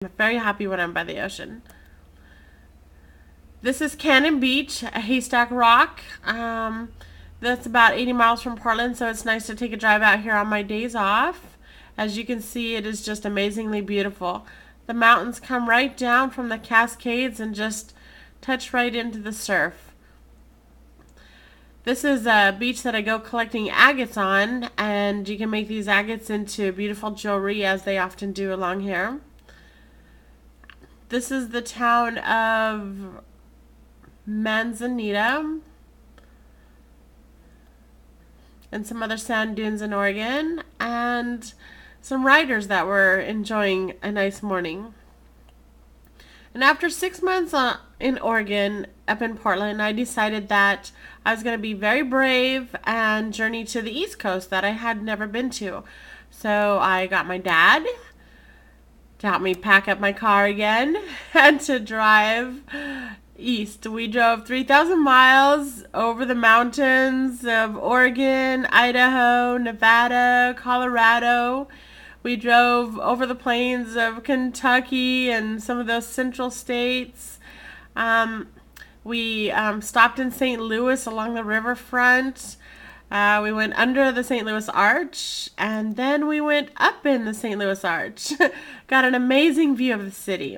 I'm very happy when I'm by the ocean. This is Cannon Beach, a Haystack Rock. That's about 80 miles from Portland, so it's nice to take a drive out here on my days off. As you can see, it is just amazingly beautiful. The mountains come right down from the Cascades and just touch right into the surf. This is a beach that I go collecting agates on, and you can make these agates into beautiful jewelry, as they often do along here. This is the town of Manzanita and some other sand dunes in Oregon, and some riders that were enjoying a nice morning. And after 6 months in Oregon, up in Portland, I decided that I was going to be very brave and journey to the East Coast that I had never been to. So I got my dad to help me pack up my car again and to drive east. We drove 3,000 miles over the mountains of Oregon, Idaho, Nevada, Colorado. We drove over the plains of Kentucky and some of those central states. We stopped in St. Louis along the riverfront. We went under the St. Louis Arch, and then we went up in the St. Louis Arch. Got an amazing view of the city.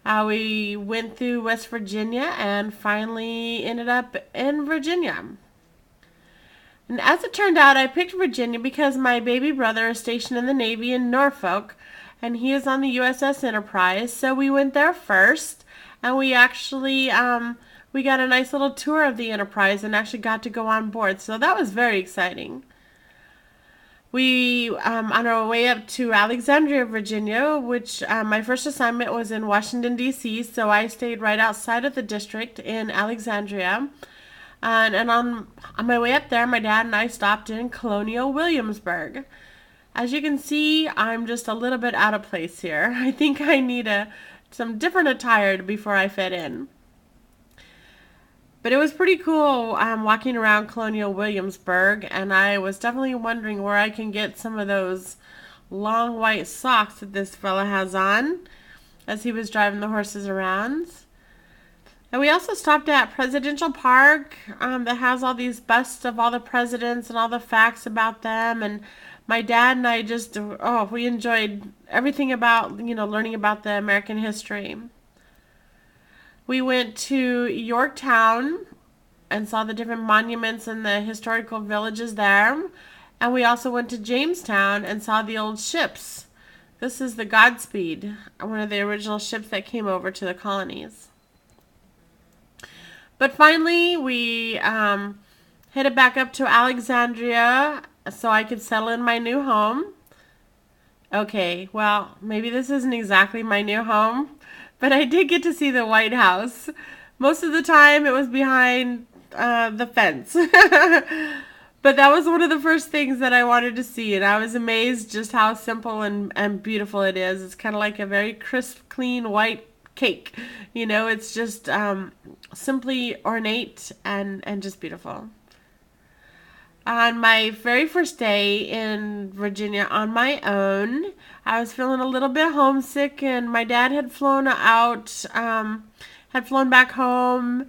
We went through West Virginia and finally ended up in Virginia. And as it turned out, I picked Virginia because my baby brother is stationed in the Navy in Norfolk, and he is on the USS Enterprise. So we went there first, and we actually we got a nice little tour of the Enterprise and actually got to go on board. So that was very exciting. We, on our way up to Alexandria, Virginia, which my first assignment was in Washington, D.C., so I stayed right outside of the district in Alexandria. And on my way up there, my dad and I stopped in Colonial Williamsburg. As you can see, I'm just a little bit out of place here. I think I need some different attire before I fit in. But it was pretty cool walking around Colonial Williamsburg, and I was definitely wondering where I can get some of those long white socks that this fella has on as he was driving the horses around. And we also stopped at Presidential Park that has all these busts of all the presidents and all the facts about them. And my dad and I just, we enjoyed everything about, learning about the American history. We went to Yorktown and saw the different monuments and the historical villages there. And we also went to Jamestown and saw the old ships. This is the Godspeed, one of the original ships that came over to the colonies. But finally, we headed back up to Alexandria so I could settle in my new home. Okay, well, maybe this isn't exactly my new home, but I did get to see the White House. Most of the time, it was behind the fence. But that was one of the first things that I wanted to see, and I was amazed just how simple and beautiful it is. It's kind of like a very crisp, clean, white cake. It's just simply ornate and just beautiful. On my very first day in Virginia on my own, I was feeling a little bit homesick, and my dad had flown back home.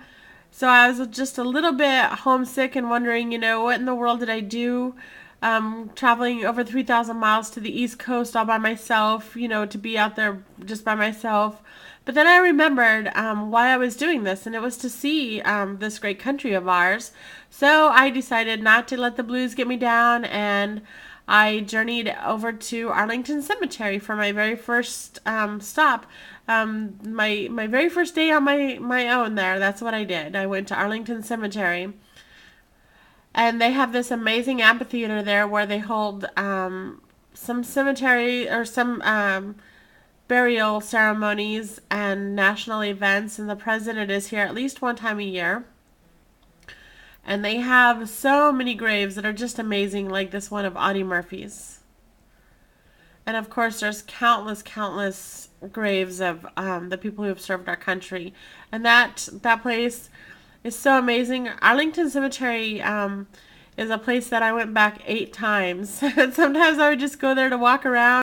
So I was just a little bit homesick and wondering, what in the world did I do traveling over 3,000 miles to the East Coast all by myself, to be out there just by myself. But then I remembered why I was doing this, and it was to see this great country of ours. So I decided not to let the blues get me down, and I journeyed over to Arlington Cemetery for my very first stop. My very first day on my own there. That's what I did. I went to Arlington Cemetery. And they have this amazing amphitheater there where they hold some cemetery or some burial ceremonies and national events, and the president is here at least one time a year. And they have so many graves that are just amazing, like this one of Audie Murphy's. And of course, there's countless graves of the people who have served our country. And that place is so amazing. Arlington Cemetery is a place that I went back 8 times. And sometimes I would just go there to walk around.